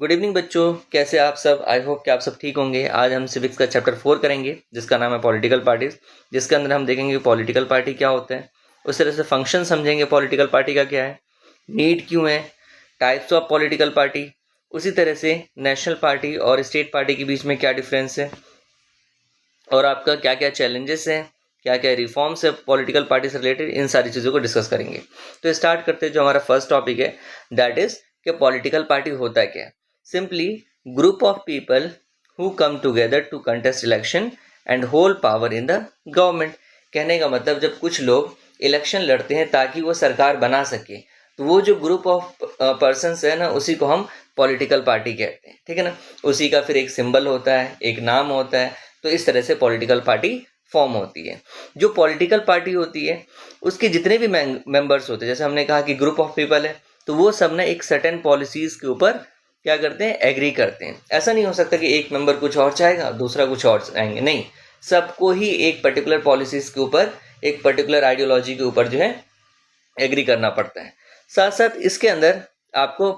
Good evening बच्चों, कैसे आप सब। आई होप कि आप सब ठीक होंगे। आज हम सिविक्स का चैप्टर 4 करेंगे जिसका नाम है पॉलिटिकल पार्टीज, जिसके अंदर हम देखेंगे पॉलिटिकल पार्टी क्या होता है, उस तरह से फंक्शन समझेंगे पॉलिटिकल पार्टी का क्या है, नीड क्यों है, टाइप्स ऑफ पॉलिटिकल पार्टी, उसी तरह से नेशनल पार्टी और स्टेट पार्टी के बीच में क्या डिफरेंस है और आपका क्या क्या चैलेंजेस हैं, क्या क्या रिफॉर्म्स है पॉलिटिकल पार्टी से रिलेटेड, इन सारी चीज़ों को डिस्कस करेंगे। तो स्टार्ट करते हैं। जो हमारा फर्स्ट टॉपिक है दैट इज कि पॉलिटिकल पार्टी होता क्या है। Simply group of people who come together to contest election and hold power in the government. कहने का मतलब जब कुछ लोग इलेक्शन लड़ते हैं ताकि वो सरकार बना सके, तो वो जो ग्रुप ऑफ पर्सन्स है ना, उसी को हम पॉलिटिकल पार्टी कहते हैं। ठीक है ना। उसी का फिर एक सिंबल होता है, एक नाम होता है। तो इस तरह से पॉलिटिकल पार्टी फॉर्म होती है। जो पॉलिटिकल पार्टी होती है उसके जितने भी मेंबर्स होते हैं, जैसे हमने कहा कि ग्रुप ऑफ पीपल है, तो वो सब ना एक सर्टेन पॉलिसीज के ऊपर क्या करते हैं, एग्री करते हैं। ऐसा नहीं हो सकता कि एक मेंबर कुछ और चाहेगा दूसरा कुछ और चाहेंगे, नहीं, सबको ही एक पर्टिकुलर पॉलिसीज के ऊपर, एक पर्टिकुलर आइडियोलॉजी के ऊपर जो है एग्री करना पड़ता है। साथ साथ इसके अंदर आपको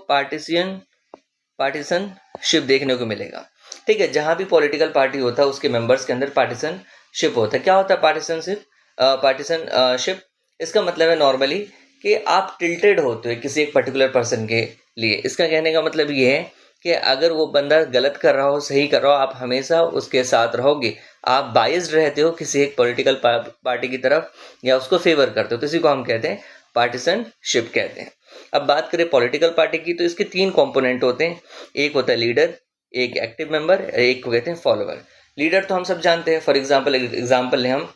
पार्टीशनशिप देखने को मिलेगा। ठीक है, जहां भी पॉलिटिकल पार्टी होता है उसके मेंबर्स के अंदर पार्टीशनशिप होता है। क्या होता है पार्टीशनशिप? इसका मतलब है नॉर्मली कि आप टिल्टेड होते हो किसी एक पर्टिकुलर पर्सन के लिए। इसका कहने का मतलब ये है कि अगर वो बंदा गलत कर रहा हो, सही कर रहा हो, आप हमेशा उसके साथ रहोगे। आप बाइस्ड रहते हो किसी एक पॉलिटिकल पार्टी की तरफ या उसको फेवर करते हो, तो इसी को हम कहते हैं पार्टीशनशिप कहते हैं। अब बात करें पॉलिटिकल पार्टी की, तो इसके 3 कंपोनेंट होते हैं। एक होता है लीडर, एक एक्टिव मेंबर, एक को कहते हैं फॉलोअर। लीडर तो हम सब जानते हैं। फॉर एग्जाम्पल लें हम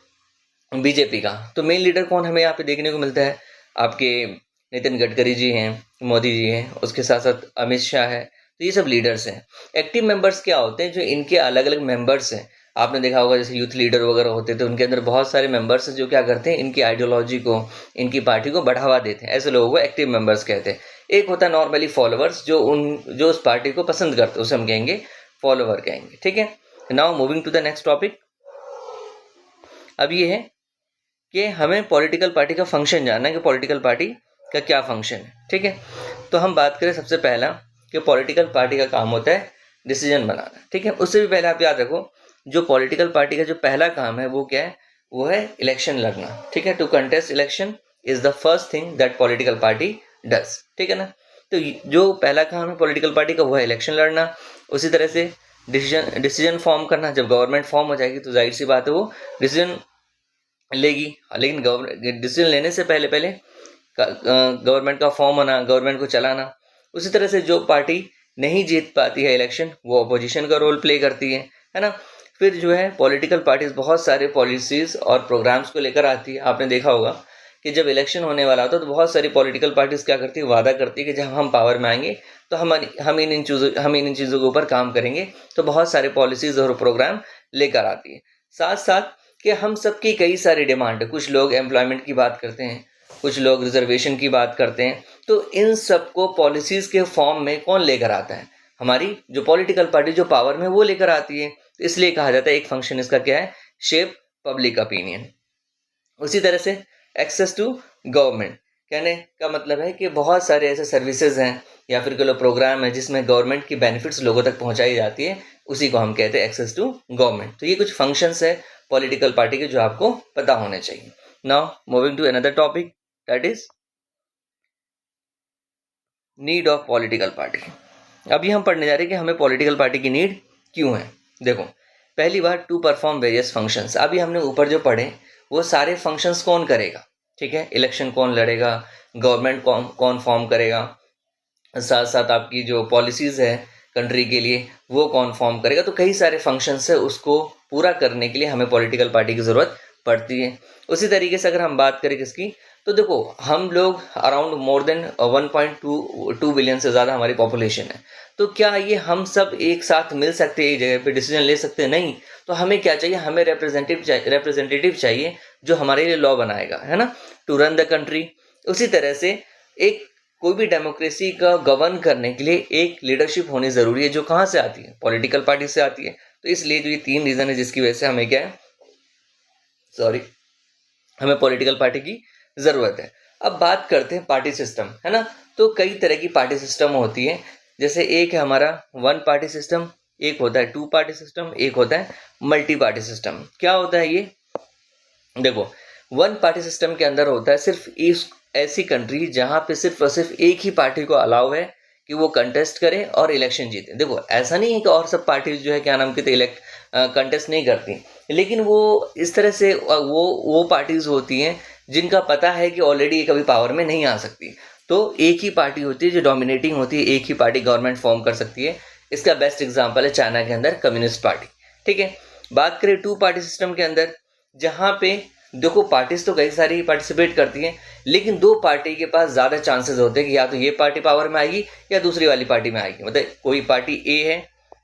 बीजेपी का, तो मेन लीडर कौन हमें यहाँ पे देखने को मिलता है? आपके नितिन गडकरी जी हैं, मोदी जी हैं, उसके साथ साथ अमित शाह है। तो ये सब लीडर्स हैं। एक्टिव मेंबर्स क्या होते हैं? जो इनके अलग अलग मेंबर्स हैं। आपने देखा होगा जैसे यूथ लीडर वगैरह होते थे, उनके अंदर बहुत सारे मेंबर्स हैं जो क्या करते हैं, इनकी आइडियोलॉजी को, इनकी पार्टी को बढ़ावा देते हैं। ऐसे लोगों को एक्टिव मेंबर्स कहते हैं। एक होता है नॉर्मली फॉलोअर्स, जो उस पार्टी को पसंद करते हैं, उसे हम कहेंगे फॉलोअर कहेंगे। ठीक है। Now moving to the next topic. अब ये है कि हमें पॉलिटिकल पार्टी का फंक्शन जानना है कि पॉलिटिकल पार्टी का क्या फंक्शन है। ठीक है। तो हम बात करें सबसे पहला कि पॉलिटिकल पार्टी का काम होता है डिसीजन बनाना। ठीक है। उससे भी पहले आप याद रखो, जो पॉलिटिकल पार्टी का जो पहला काम है वो क्या है? वो है इलेक्शन लड़ना। ठीक है। To contest election is the first thing that political party does. ठीक है ना। तो जो पहला काम है पॉलिटिकल पार्टी का वो है इलेक्शन लड़ना। उसी तरह से डिसीजन फॉर्म करना। जब गवर्नमेंट फॉर्म हो जाएगी तो जाहिर सी बात है वो डिसीजन लेगी, लेकिन गवर्नमेंट डिसीजन लेने से पहले पहले गवर्नमेंट का फॉर्म होना, गवर्नमेंट को चलाना। उसी तरह से जो पार्टी नहीं जीत पाती है इलेक्शन, वो अपोजिशन का रोल प्ले करती है ना। फिर जो है पॉलिटिकल पार्टीज बहुत सारे पॉलिसीज और प्रोग्राम्स को लेकर आती है। आपने देखा होगा कि जब इलेक्शन होने वाला होता है तो बहुत सारी पॉलिटिकल पार्टीज क्या करती है, वादा करती है कि जब हम पावर में आएंगे तो हम इन चीज़ों के ऊपर काम करेंगे। तो बहुत सारे पॉलिसीज और प्रोग्राम लेकर आती है। साथ साथ कि हम सबकी कई सारी डिमांड है। कुछ लोग एम्प्लॉयमेंट की बात करते हैं, कुछ लोग रिजर्वेशन की बात करते हैं। तो इन सबको पॉलिसीज के फॉर्म में कौन लेकर आता है? हमारी जो पॉलिटिकल पार्टी जो पावर में वो लेकर आती है। तो इसलिए कहा जाता है एक फंक्शन इसका क्या है, शेप पब्लिक ओपिनियन। उसी तरह से एक्सेस टू गवर्नमेंट, कहने का मतलब है कि बहुत सारे ऐसे सर्विसेज हैं या फिर कोई प्रोग्राम है जिसमें गवर्नमेंट की बेनिफिट्स लोगों तक पहुंचाई जाती है, उसी को हम कहते हैं एक्सेस टू गवर्नमेंट। तो ये कुछ फंक्शंस है पॉलिटिकल पार्टी के जो आपको पता होने चाहिए। Now moving to another topic that is need of political party. अभी हम पढ़ने जा रहे हैं कि हमें पॉलिटिकल पार्टी की नीड क्यों है। देखो, पहली बात टू परफॉर्म वेरियस फंक्शंस। अभी हमने ऊपर जो पढ़े वो सारे फंक्शंस कौन करेगा? ठीक है। इलेक्शन कौन लड़ेगा, गवर्नमेंट कौन फॉर्म करेगा, साथ साथ आपकी जो पॉलिसीज है कंट्री के लिए वो कौन फॉर्म करेगा। तो कई सारे फंक्शंस है, उसको पूरा करने के लिए हमें पॉलिटिकल पार्टी की ज़रूरत पड़ती है। उसी तरीके से अगर हम बात करें किसकी, तो देखो हम लोग अराउंड मोर देन 1.2 बिलियन से ज़्यादा हमारी पॉपुलेशन है। तो क्या ये हम सब एक साथ मिल सकते हैं, एक जगह पे डिसीजन ले सकते हैं? नहीं। तो हमें क्या चाहिए, हमें रिप्रेजेंटेटिव चाहिए जो हमारे लिए लॉ बनाएगा, है ना, टू रन द कंट्री। उसी तरह से एक कोई भी डेमोक्रेसी का गवर्न करने के लिए एक लीडरशिप होनी जरूरी है, जो कहाँ से आती है, पॉलिटिकल पार्टी से आती है। तो इसलिए जो ये 3 रीजन है जिसकी वजह से हमें क्या है, हमें पॉलिटिकल पार्टी की जरूरत है। अब बात करते हैं पार्टी सिस्टम, है ना। तो कई तरह की पार्टी सिस्टम होती है। जैसे एक है हमारा वन पार्टी सिस्टम, एक होता है टू पार्टी सिस्टम, एक होता है मल्टी पार्टी सिस्टम। क्या होता है ये? देखो, वन पार्टी सिस्टम के अंदर होता है सिर्फ इस ऐसी कंट्री जहां पे सिर्फ और सिर्फ एक ही पार्टी को अलाउ है कि वो कंटेस्ट करे और इलेक्शन जीते। देखो, ऐसा नहीं है कि और सब पार्टीज जो है क्या नाम कहते इलेक्ट कंटेस्ट नहीं करती, लेकिन वो इस तरह से वो पार्टीज होती हैं जिनका पता है कि ऑलरेडी ये कभी पावर में नहीं आ सकती। तो एक ही पार्टी होती है जो डोमिनेटिंग होती है, एक ही पार्टी गवर्नमेंट फॉर्म कर सकती है। इसका बेस्ट एग्जाम्पल है चाइना के अंदर कम्युनिस्ट पार्टी। ठीक है, बात करें टू पार्टी सिस्टम के अंदर, जहां पे देखो पार्टीज तो कई सारी पार्टिसिपेट करती हैं, लेकिन दो पार्टी के पास ज्यादा चांसेस होते हैं कि या तो ये पार्टी पावर में आएगी या दूसरी वाली पार्टी में आएगी। मतलब कोई पार्टी ए है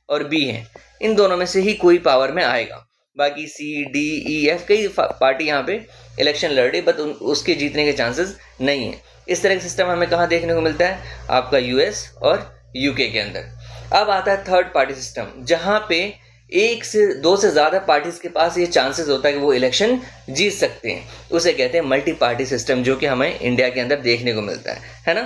और बी है, इन दोनों में से ही कोई पावर में आएगा। बाकी सी डी ई एफ कई पार्टी यहाँ पे इलेक्शन लड़ रही, बट उसके जीतने के चांसेस नहीं है। इस तरह का सिस्टम हमें कहाँ देखने को मिलता है? आपका यूएस और यूके के अंदर। अब आता है थर्ड पार्टी सिस्टम, जहां पे एक से दो से ज्यादा पार्टीज के पास ये चांसेस होता है कि वो इलेक्शन जीत सकते हैं। उसे कहते हैं मल्टी पार्टी सिस्टम, जो कि हमें इंडिया के अंदर देखने को मिलता है ना।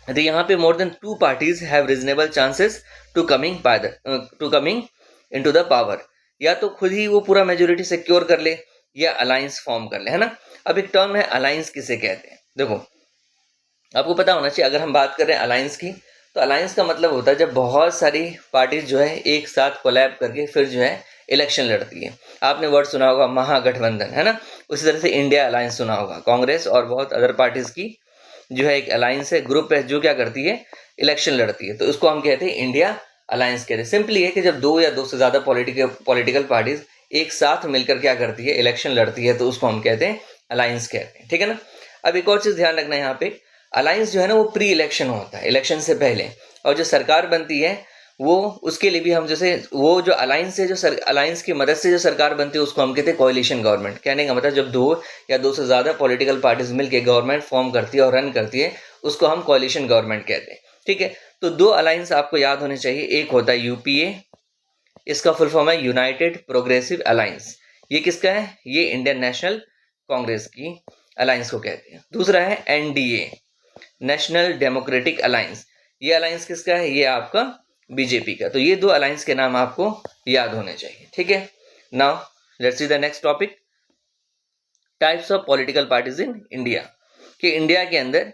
तो यहाँ पे more than two parties have reasonable chances to coming into the power. या तो खुद ही वो पूरा मेजोरिटी सिक्योर कर ले या अलायंस फॉर्म कर ले, है ना। अब एक टर्म है अलायंस, किसे कहते हैं? देखो, आपको पता होना चाहिए, अगर हम बात कर रहे हैं अलायंस की, तो अलायंस का मतलब होता है जब बहुत सारी पार्टीज जो है एक साथ कोलैब करके फिर जो है इलेक्शन लड़ती है। आपने वर्ड सुना होगा महागठबंधन, है ना। उसी तरह से इंडिया अलायंस सुना होगा, कांग्रेस और बहुत अदर पार्टीज की जो है एक अलायंस है, ग्रुप है, जो क्या करती है, इलेक्शन लड़ती है। तो उसको हम कहते हैं इंडिया अलायंस कहते हैं। सिंपली है कि जब दो या दो से ज्यादा पॉलिटिकल पार्टीज एक साथ मिलकर क्या करती है, इलेक्शन लड़ती है, तो उसको हम कहते हैं अलायंस कहते हैं। ठीक है ना। अब एक और चीज ध्यान रखना है यहाँ पे, अलायंस जो है ना वो प्री इलेक्शन होता है, इलेक्शन से पहले। और जो सरकार बनती है वो, उसके लिए भी हम जैसे वो जो अलायंस है, जो अलायंस की मदद से जो सरकार बनती है, उसको हम कहते हैं कोalition गवर्नमेंट। कहने का मतलब जब दो या दो से ज्यादा पॉलिटिकल पार्टीज मिलकर गवर्नमेंट फॉर्म करती है और रन करती है, उसको हम कोalition गवर्नमेंट कहते हैं। ठीक है, तो दो अलायंस आपको याद होने चाहिए। एक होता है यूपीए, इसका फुल फॉर्म है यूनाइटेड प्रोग्रेसिव अलायंस। ये किसका है? ये इंडियन नेशनल कांग्रेस की अलायंस को कहते हैं। दूसरा है एनडीए, नेशनल डेमोक्रेटिक अलायंस। ये अलायंस किसका है? ये आपका बीजेपी का। तो ये दो अलायंस के नाम आपको याद होने चाहिए। ठीक है, now let's see the next topic, types of political parties in India. कि इंडिया के अंदर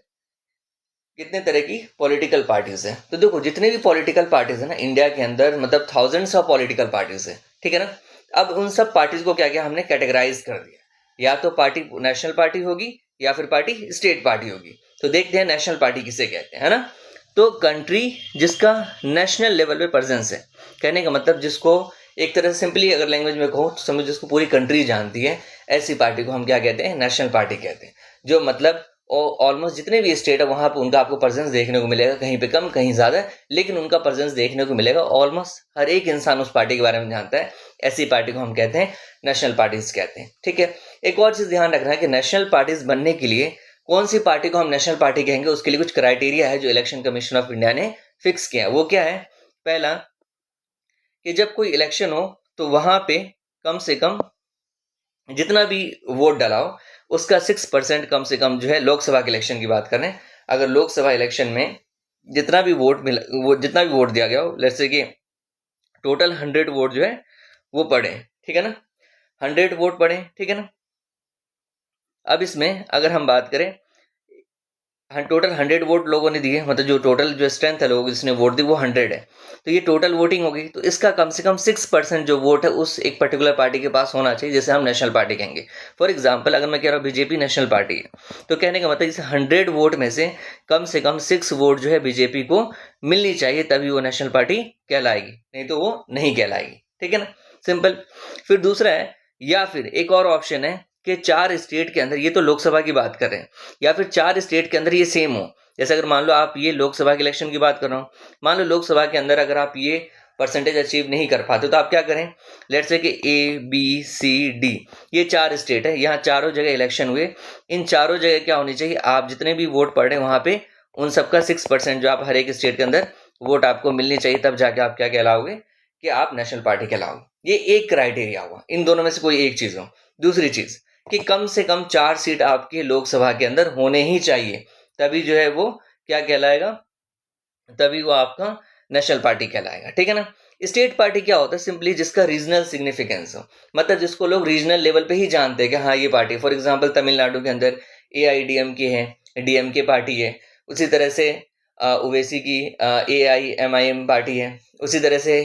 कितने तरह की पॉलिटिकल पार्टीज है। तो देखो, जितने भी पॉलिटिकल पार्टीज है ना इंडिया के अंदर, मतलब थाउजेंड्स ऑफ पॉलिटिकल पार्टीज है। ठीक है ना। अब उन सब पार्टीज को क्या किया हमने, कैटेगराइज कर दिया। या तो पार्टी नेशनल पार्टी होगी या फिर पार्टी स्टेट पार्टी होगी। तो देखते हैं नेशनल पार्टी किसे कहते हैं, है ना। तो कंट्री जिसका नेशनल लेवल पे प्रेजेंस है, कहने का मतलब जिसको एक तरह से सिंपली अगर लैंग्वेज में कहूँ तो समझ, जिसको पूरी कंट्री जानती है, ऐसी पार्टी को हम क्या कहते हैं, नेशनल पार्टी कहते हैं। जो मतलब ऑलमोस्ट जितने भी स्टेट है वहां पर उनका आपको प्रेजेंस देखने को मिलेगा, कहीं पे कम कहीं ज्यादा, लेकिन उनका प्रेजेंस देखने को मिलेगा। ऑलमोस्ट हर एक इंसान उस पार्टी के बारे में जानता है। ऐसी पार्टी को हम कहते हैं नेशनल पार्टीज कहते हैं। ठीक है, एक और चीज ध्यान रखना है कि नेशनल पार्टीज बनने के लिए कौन सी पार्टी को हम नेशनल पार्टी कहेंगे, उसके लिए कुछ क्राइटेरिया है जो इलेक्शन कमीशन ऑफ इंडिया ने फिक्स किया। वो क्या है? पहला, कि जब कोई इलेक्शन हो तो वहां पे कम से कम जितना भी वोट डाला हो उसका 6% कम से कम जो है, लोकसभा के इलेक्शन की बात करें, अगर लोकसभा इलेक्शन में जितना भी वोट मिला, वो जितना भी वोट दिया गया हो, लेट्स से कि टोटल 100 वोट जो है वो पड़े। ठीक है ना, 100 वोट पड़े। ठीक है ना। अब इसमें अगर हम बात करें, टोटल 100 वोट लोगों ने दिए, मतलब जो टोटल जो स्ट्रेंथ है लोगों की जिसने वोट दी वो 100 है। तो ये टोटल वोटिंग होगी, तो इसका कम से कम 6% जो वोट है उस एक पर्टिकुलर पार्टी के पास होना चाहिए, जिसे हम नेशनल पार्टी कहेंगे। फॉर एग्जाम्पल, अगर मैं कह रहा हूँ बीजेपी नेशनल पार्टी है, तो कहने का मतलब इस 100 वोट में से कम 6 वोट जो है बीजेपी को मिलनी चाहिए, तभी वो नेशनल पार्टी कहलाएगी, नहीं तो वो नहीं कहलाएगी। ठीक है ना, सिंपल। फिर दूसरा है, या फिर एक और ऑप्शन है कि 4 स्टेट के अंदर, ये तो लोकसभा की बात कर रहे हैं, या फिर 4 स्टेट के अंदर ये सेम हो। जैसे अगर मान लो आप ये लोकसभा के इलेक्शन की बात कर रहा हूँ, मान लो लोकसभा के अंदर अगर आप ये परसेंटेज अचीव नहीं कर पाते तो आप क्या करें, लेट्स से कि ए बी सी डी ये 4 स्टेट है, यहाँ चारों जगह इलेक्शन हुए, इन चारों जगह क्या होनी चाहिए, आप जितने भी वोट पड़ रहे हैं वहां पे उन सबका 6% जो आप हर एक स्टेट के अंदर वोट आपको मिलनी चाहिए, तब जाके आप क्या कहलाओगे कि आप नेशनल पार्टी कहलाओगे। ये एक क्राइटेरिया हुआ, इन दोनों में से कोई एक चीज हो। दूसरी चीज कि कम से कम 4 सीट आपके लोकसभा के अंदर होने ही चाहिए, तभी जो है वो क्या कहलाएगा, तभी वो आपका नेशनल पार्टी कहलाएगा, ठीक है ना। स्टेट पार्टी क्या होता है, सिंपली जिसका रीजनल सिग्निफिकेंस हो, मतलब जिसको लोग रीजनल लेवल पे ही जानते हैं कि हाँ ये पार्टी, फॉर एग्जांपल तमिलनाडु के अंदर AIDMK है, DMK पार्टी है। उसी तरह से ओवैसी की AIMIM पार्टी है। उसी तरह से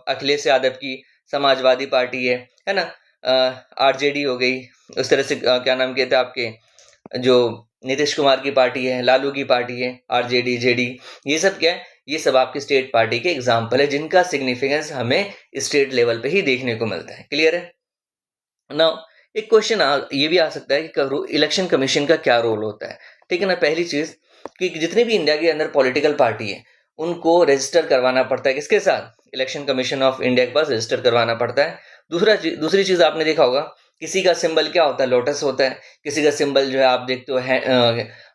अखिलेश यादव की समाजवादी पार्टी है ना। RJD हो गई। उस तरह से क्या नाम कहते हैं आपके जो नीतीश कुमार की पार्टी है, लालू की पार्टी है, RJD JD, ये सब क्या है, ये सब आपकी स्टेट पार्टी के एग्जाम्पल है जिनका सिग्निफिकेंस हमें स्टेट लेवल पे ही देखने को मिलता है। क्लियर है। नाउ एक क्वेश्चन ये भी आ सकता है कि इलेक्शन कमीशन का क्या रोल होता है, ठीक है ना। पहली चीज कि जितने भी इंडिया के अंदर पॉलिटिकल पार्टी है उनको रजिस्टर करवाना पड़ता है, किसके साथ, इलेक्शन कमीशन ऑफ इंडिया के पास रजिस्टर करवाना पड़ता है। दूसरी चीज आपने देखा होगा, किसी का सिंबल क्या होता है, लोटस होता है। किसी का सिंबल जो है आप देखते हो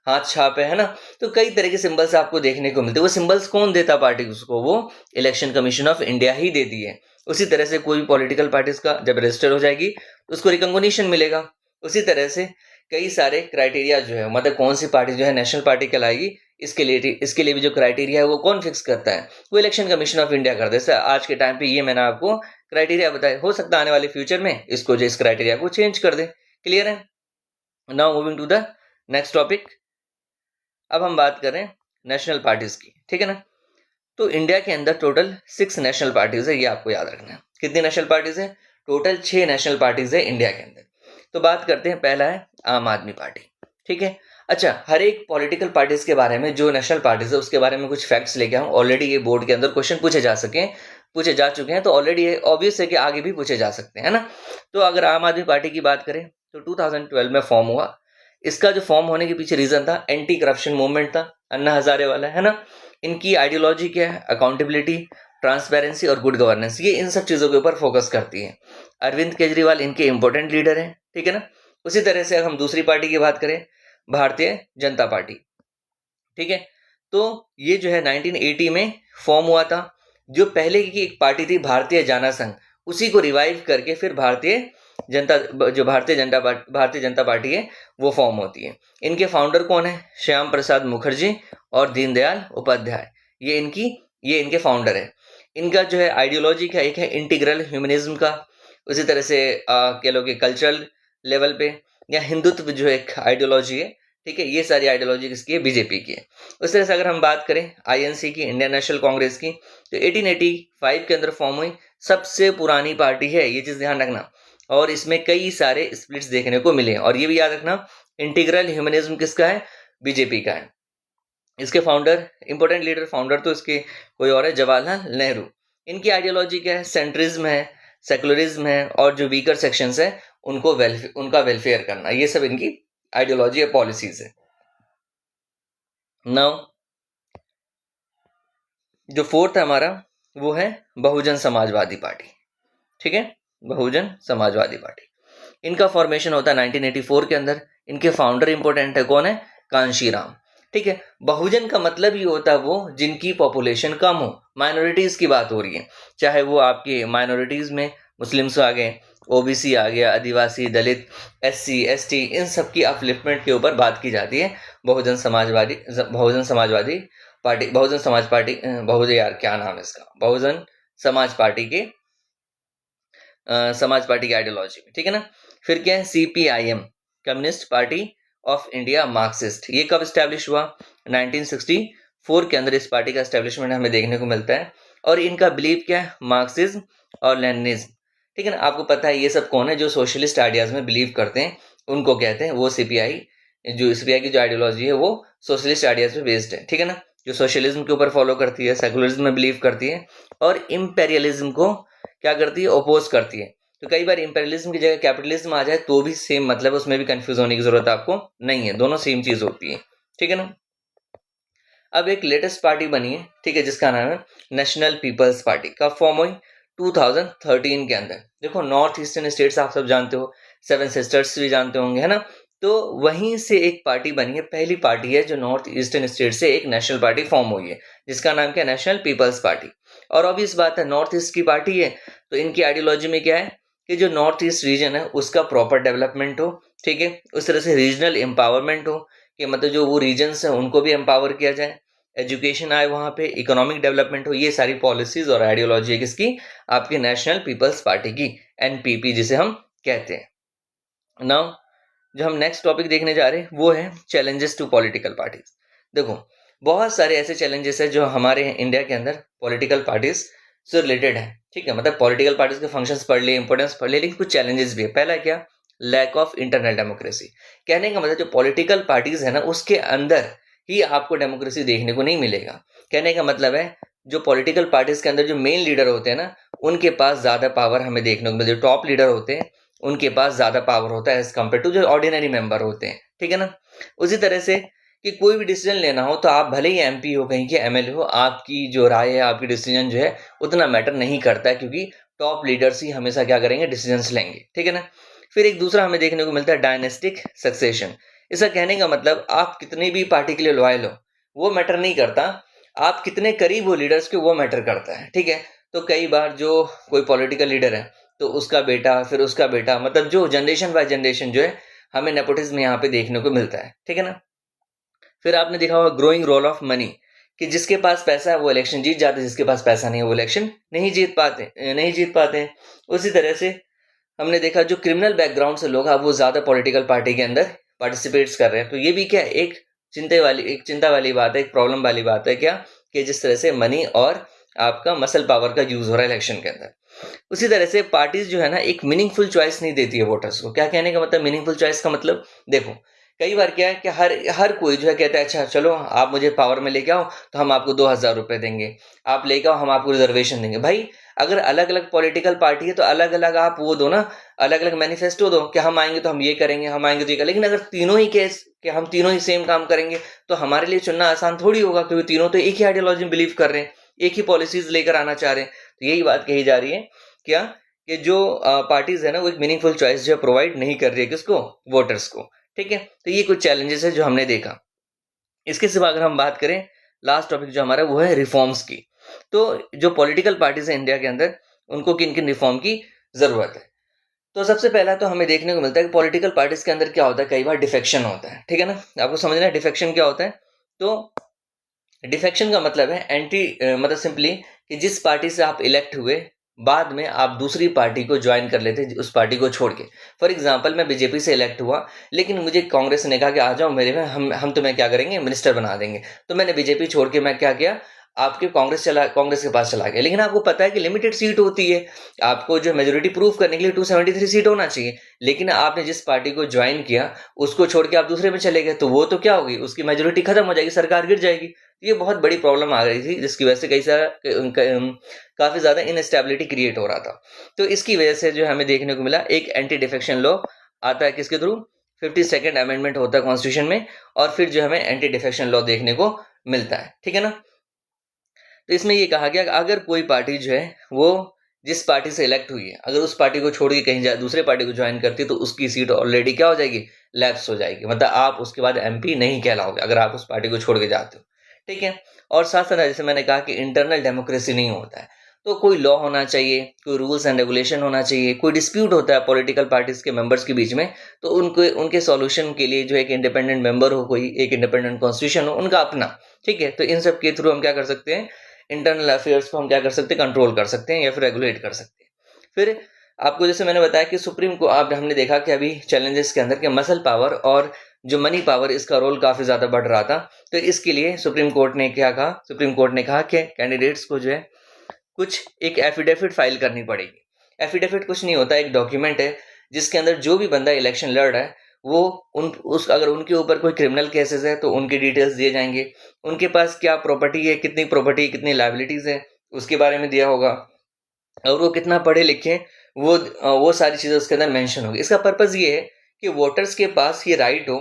हाथ छाप है ना। तो कई तरह के सिंबल्स आपको देखने को मिलते हैं। वो सिंबल्स कौन देता पार्टी उसको, वो इलेक्शन कमीशन ऑफ इंडिया ही देती है। उसी तरह से कोई भी पॉलिटिकल पार्टीज का जब रजिस्टर हो जाएगी तो उसको रिकॉग्निशन मिलेगा। उसी तरह से कई सारे क्राइटेरिया जो है, मतलब कौन सी पार्टी जो है नेशनल पार्टी कहलाएगी, इसके लिए भी जो क्राइटेरिया है वो कौन फिक्स करता है, वो इलेक्शन कमीशन ऑफ इंडिया करता है। जैसे आज के टाइम पे ये मैंने आपको क्राइटेरिया बताया, हो सकता है आने वाले फ्यूचर में इसको जो इस क्राइटेरिया को चेंज कर दे। क्लियर है। Now moving to the next topic. अब हम बात करें नेशनल पार्टीज की, ठीक है ना। तो इंडिया के अंदर टोटल 6 नेशनल पार्टीज है, ये आपको याद रखना है। कितनी नेशनल पार्टीज है, टोटल 6 नेशनल पार्टीज है इंडिया के अंदर। तो बात करते हैं, पहला है आम आदमी पार्टी, ठीक है। अच्छा, हर एक पॉलिटिकल पार्टीज के बारे में, जो नेशनल पार्टीज है उसके बारे में कुछ फैक्ट्स लेके आऊं। ऑलरेडी ये बोर्ड के अंदर क्वेश्चन पूछे जा चुके हैं, तो ऑलरेडी ऑब्वियस है कि आगे भी पूछे जा सकते हैं, है ना। तो अगर आम आदमी पार्टी की बात करें तो 2012 में फॉर्म हुआ। इसका जो फॉर्म होने के पीछे रीजन था, एंटी करप्शन मूवमेंट था, अन्ना हजारे वाला, है ना। इनकी आइडियोलॉजी क्या है, अकाउंटेबिलिटी, ट्रांसपेरेंसी और गुड गवर्नेंस, ये इन सब चीजों के ऊपर फोकस करती है। अरविंद केजरीवाल इनके इंपॉर्टेंट लीडर हैं, ठीक है ना। उसी तरह से अगर हम दूसरी पार्टी की बात करें, भारतीय जनता पार्टी, ठीक है। तो ये जो है 1980 में फॉर्म हुआ था। जो पहले की एक पार्टी थी भारतीय जनता संघ, उसी को रिवाइव करके फिर भारतीय जनता पार्टी है वो फॉर्म होती है। इनके फाउंडर कौन है, श्याम प्रसाद मुखर्जी और दीनदयाल उपाध्याय, ये इनके फाउंडर है। इनका जो है आइडियोलॉजी का एक है इंटीग्रल ह्यूमनिज्म का। उसी तरह से कह लो कि कल्चरल लेवल पे या हिंदुत्व जो एक आइडियोलॉजी है, ठीक है। ये सारी आइडियोलॉजी किसकी है, बीजेपी की है। उस तरह से अगर हम बात करें INC की, इंडियन नेशनल कांग्रेस की, तो 1885 के अंदर फॉर्म हुई, सबसे पुरानी पार्टी है, ये चीज ध्यान रखना। और इसमें कई सारे स्प्लिट्स देखने को मिले, और ये भी याद रखना इंटीग्रल ह्यूमनिज्म किसका है, बीजेपी का है। इसके फाउंडर, इंपॉर्टेंट लीडर फाउंडर तो इसके कोई और है, जवाहरलाल नेहरू। इनकी आइडियोलॉजी क्या है, सेंट्रिज्म है, सेकुलरिज्म है, और जो वीकर सेक्शंस है उनका वेलफेयर करना, ये सब इनकी आइडियोलॉजी है, पॉलिसीज है। नाउ जो फोर्थ है हमारा, वो है बहुजन समाजवादी पार्टी, ठीक है। बहुजन समाजवादी पार्टी, इनका फॉर्मेशन होता है 1984 के अंदर। इनके फाउंडर इंपॉर्टेंट है, कौन है, कांशीराम, ठीक है। बहुजन का मतलब ही होता है वो जिनकी पॉपुलेशन कम हो, माइनॉरिटीज की बात हो रही है, चाहे वो आपके माइनॉरिटीज में मुस्लिम्स आ गए, OBC आ गया, आदिवासी, दलित, SC ST, इन सब की अपलिफ्टमेंट के ऊपर बात की जाती है। बहुजन समाजवादी पार्टी, बहुजन समाज पार्टी, बहुजन, यार क्या नाम है इसका, बहुजन समाज पार्टी के आइडियोलॉजी में, ठीक है ना। फिर क्या है, CPIM, communist party of India Marxist, ये कब स्टैब्लिश हुआ, 1964 के अंदर इस पार्टी का स्टैब्लिशमेंट हमें देखने को मिलता है। और इनका बिलीव क्या है, मार्क्सिज्म और लेनिनिज्म, ठीक है ना। आपको पता है ये सब कौन है, जो सोशलिस्ट आइडियाज में बिलीव करते हैं उनको कहते हैं, वो CPI, जो CPI की जो आइडियोलॉजी है वो सोशलिस्ट आइडियाज पे बेस्ड है, ठीक है ना। जो सोशलिज्म के ऊपर फॉलो करती है, सेकुलरिज्म में बिलीव करती है, और इंपेरियलिज्म को क्या करती है, ओपोज करती है। तो कई बार इंपेरियलिज्म की जगह कैपिटलिज्म आ जाए तो भी सेम मतलब, उसमें भी कंफ्यूज होने की जरूरत आपको नहीं है, दोनों सेम चीज होती है, ठीक है ना। अब एक लेटेस्ट पार्टी बनी है, ठीक है, जिसका नाम है नेशनल पीपल्स पार्टी, कब फॉर्म हुई, 2013 के अंदर। देखो नॉर्थ ईस्टर्न स्टेट्स आप सब जानते हो, 7 सिस्टर्स भी जानते होंगे, है ना। तो वहीं से एक पार्टी बनी है, पहली पार्टी है जो नॉर्थ ईस्टर्न स्टेट से एक नेशनल पार्टी फॉर्म हुई है, जिसका नाम क्या है, नेशनल पीपल्स पार्टी। और ऑब्वियस बात है, नॉर्थ ईस्ट की पार्टी है, तो इनकी आइडियोलॉजी में क्या है कि जो नॉर्थ ईस्ट रीजन है उसका प्रॉपर डेवलपमेंट हो, ठीक है। उस तरह से रीजनल एम्पावरमेंट हो, कि मतलब जो वो रीजन्स हैं उनको भी एम्पावर किया जाए, एजुकेशन आए वहाँ पे, इकोनॉमिक डेवलपमेंट हो, ये सारी पॉलिसीज और आइडियोलॉजी है किसकी, आपकी नेशनल पीपल्स पार्टी की, एनपीपी जिसे हम कहते हैं। नाउ जो हम नेक्स्ट टॉपिक देखने जा रहे हैं वो है चैलेंजेस टू पॉलिटिकल पार्टीज। देखो बहुत सारे ऐसे चैलेंजेस है जो हमारे इंडिया के अंदर पॉलिटिकल पार्टीज से रिलेटेड है, ठीक है, मतलब पॉलिटिकल पार्टीज के फंक्शंस पढ़ लिए, इंपोर्टेंस पढ़ लिए, लेकिन कुछ चैलेंजेस भी है। पहला क्या, लैक ऑफ इंटरनल डेमोक्रेसी। कहने का मतलब जो पॉलिटिकल पार्टीज है ना उसके अंदर ही आपको डेमोक्रेसी देखने को नहीं मिलेगा। कहने का मतलब है जो पॉलिटिकल पार्टीज के अंदर जो मेन लीडर होते हैं ना उनके पास ज्यादा पावर हमें देखने को मिलती है, जो टॉप लीडर होते हैं उनके पास ज्यादा पावर होता है एज कम्पेयर टू जो ऑर्डिनरी मेंबर होते हैं, ठीक है ना। उसी तरह से कि कोई भी डिसीजन लेना हो तो आप भले ही एमपी हो कहीं के एमएलए हो, आपकी जो राय है आपकी डिसीजन जो है उतना मैटर नहीं करता है, क्योंकि टॉप लीडर्स ही हमेशा क्या करेंगे, डिसीजंस लेंगे, ठीक है ना। फिर एक दूसरा हमें देखने को मिलता है डायनेस्टिक सक्सेशन। इसका कहने का मतलब आप कितनी भी पार्टी के लिए लॉयल हो वो मैटर नहीं करता, आप कितने करीब हो लीडर्स के वो मैटर करता है, ठीक है। तो कई बार जो कोई पॉलिटिकल लीडर है तो उसका बेटा, फिर उसका बेटा, मतलब जो जनरेशन बाय जनरेशन जो है हमें नेपोटिज्म यहाँ पे देखने को मिलता है, ठीक है ना। फिर आपने देखा होगा ग्रोइंग रोल ऑफ मनी, कि जिसके पास पैसा है वो इलेक्शन जीत जाते हैं, जिसके पास पैसा नहीं है वो इलेक्शन नहीं जीत पाते हैं। उसी तरह से हमने देखा जो क्रिमिनल बैकग्राउंड से लोग हैं वो ज्यादा पॉलिटिकल पार्टी के अंदर पार्टिसिपेट्स कर रहे हैं। तो ये भी क्या एक चिंता वाली बात है, एक प्रॉब्लम वाली बात है क्या, कि जिस तरह से मनी और आपका मसल पावर का यूज हो रहा है इलेक्शन के अंदर। उसी तरह से पार्टीज जो है ना एक मीनिंगफुल चॉइस नहीं देती है वोटर्स को। क्या कहने का मतलब मीनिंगफुल चॉइस का मतलब, देखो कई बार क्या है कि हर कोई जो है कहता है अच्छा चलो आप मुझे पावर में लेके आओ तो हम आपको 2,000 रुपए देंगे, आप लेके आओ हम आपको रिजर्वेशन देंगे। भाई अगर अलग अलग पॉलिटिकल पार्टी है तो अलग अलग आप वो दो ना, अलग अलग मैनिफेस्टो दो कि हम आएंगे तो हम ये करेंगे, हम आएंगे तो ये करेंगे। लेकिन अगर तीनों ही केस कि हम तीनों ही सेम काम करेंगे तो हमारे लिए चुनना आसान थोड़ी होगा, क्योंकि तीनों तो एक ही आइडियोलॉजी में बिलीव कर रहे हैं, एक ही पॉलिसीज लेकर आना चाह रहे हैं। तो यही बात कही जा रही है क्या, कि जो पार्टीज है ना वो एक मीनिंगफुल चॉइस जो प्रोवाइड नहीं कर रही है किसको, वोटर्स को, ठीक है। तो ये कुछ चैलेंजेस है जो हमने देखा। इसके सिवा अगर हम बात करें लास्ट टॉपिक जो हमारा वो है रिफॉर्म्स की। तो जो पॉलिटिकल पार्टीज है इंडिया के अंदर उनको किन किन रिफॉर्म की जरूरत है। तो सबसे पहला तो हमें देखने को मिलता है कि पॉलिटिकल पार्टीज के अंदर क्या होता है, कई बार डिफेक्शन होता है, ठीक है ना। आपको समझना है डिफेक्शन क्या होता है। तो डिफेक्शन का मतलब है मतलब सिंपली कि जिस पार्टी से आप इलेक्ट हुए बाद में आप दूसरी पार्टी को ज्वाइन कर लेते उस पार्टी को छोड़ के। फॉर एग्जांपल मैं बीजेपी से इलेक्ट हुआ लेकिन मुझे कांग्रेस ने कहा कि आ जाओ मेरे में, हम तुम्हें क्या करेंगे, मिनिस्टर बना देंगे। तो मैंने बीजेपी छोड़ के मैं क्या किया, आपके कांग्रेस के पास चला गया। लेकिन आपको पता है कि लिमिटेड सीट होती है, आपको जो मेजोरिटी प्रूव करने के लिए 273 सीट होना चाहिए। लेकिन आपने जिस पार्टी को ज्वाइन किया उसको छोड़ के आप दूसरे में चले गए तो वो तो क्या होगी, उसकी मेजोरिटी खत्म हो जाएगी, सरकार गिर जाएगी। ये बहुत बड़ी प्रॉब्लम आ गई थी जिसकी वजह से काफी ज्यादा इनस्टेबिलिटी क्रिएट हो रहा था। तो इसकी वजह से जो हमें देखने को मिला एक एंटी डिफेक्शन लॉ आता है, किसके थ्रू, 52nd अमेंडमेंट होता है कॉन्स्टिट्यूशन में, और फिर जो हमें एंटी डिफेक्शन लॉ देखने को मिलता है, ठीक है ना। तो इसमें ये कहा गया कि अगर कोई पार्टी जो है वो जिस पार्टी से इलेक्ट हुई है अगर उस पार्टी को छोड़ के कहीं दूसरे पार्टी को ज्वाइन करती है तो उसकी सीट ऑलरेडी क्या हो जाएगी, लैप्स हो जाएगी, मतलब आप उसके बाद एमपी नहीं कहलाओगे अगर आप उस पार्टी को छोड़ के जाते हो, ठीक है। और साथ साथ जैसे मैंने कहा कि इंटरनल डेमोक्रेसी नहीं होता है, तो कोई लॉ होना चाहिए, कोई रूल्स एंड रेगुलेशन होना चाहिए। कोई डिस्प्यूट होता है पॉलिटिकल पार्टीज के मेंबर्स के बीच में तो उनके सॉल्यूशन के लिए जो एक इंडिपेंडेंट मेंबर हो, कोई एक इंडिपेंडेंट कॉन्स्टिट्यूशन हो उनका अपना, ठीक है। तो इन सब के थ्रू हम क्या कर सकते हैं, इंटरनल अफेयर्स को हम क्या कर सकते हैं, कंट्रोल कर सकते हैं या फिर रेगुलेट कर सकते हैं। फिर आपको जैसे मैंने बताया कि सुप्रीम को आप हमने देखा कि अभी चैलेंजेस के अंदर के मसल पावर और जो मनी पावर इसका रोल काफी ज्यादा बढ़ रहा था। तो इसके लिए सुप्रीम कोर्ट ने क्या कहा, सुप्रीम कोर्ट ने कहा कि कैंडिडेट्स को जो है कुछ एक एफिडेविट फाइल करनी पड़ेगी। एफिडेविट कुछ नहीं होता, एक डॉक्यूमेंट है जिसके अंदर जो भी बंदा इलेक्शन लड़ रहा है वो अगर उनके ऊपर कोई क्रिमिनल केसेस है तो उनके डिटेल्स दिए जाएंगे, उनके पास क्या प्रॉपर्टी है, कितनी लायबिलिटीज है उसके बारे में दिया होगा, और वो कितना पढ़े लिखे वो सारी चीजें उसके अंदर मेंशन होगी। इसका पर्पस ये है कि वोटर्स के पास ये राइट हो,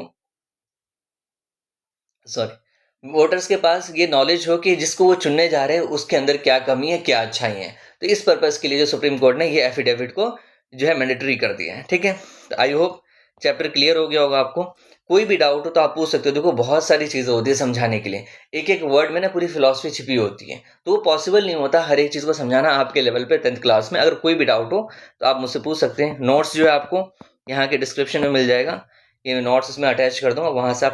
वोटर्स के पास ये नॉलेज हो कि जिसको वो चुनने जा रहे हैं उसके अंदर क्या कमी है, क्या अच्छाई है। तो इस पर्पस के लिए जो सुप्रीम कोर्ट ने ये एफिडेविट को जो है मैंडेटरी कर दिया है, ठीक है। तो आई होप चैप्टर क्लियर हो गया होगा आपको। कोई भी डाउट हो तो आप पूछ सकते हो। देखो बहुत सारी चीजें होती है समझाने के लिए, एक एक वर्ड में ना पूरी फिलॉसफी छिपी होती है, तो वो पॉसिबल नहीं होता हर एक चीज को समझाना आपके लेवल पे 10th क्लास में। अगर कोई भी डाउट हो तो आप मुझसे पूछ सकते हैं। नोट्स जो है आपको यहाँ के डिस्क्रिप्शन में मिल जाएगा, ये मैं नोट्स इसमें अटैच कर दूंगा, वहां से आप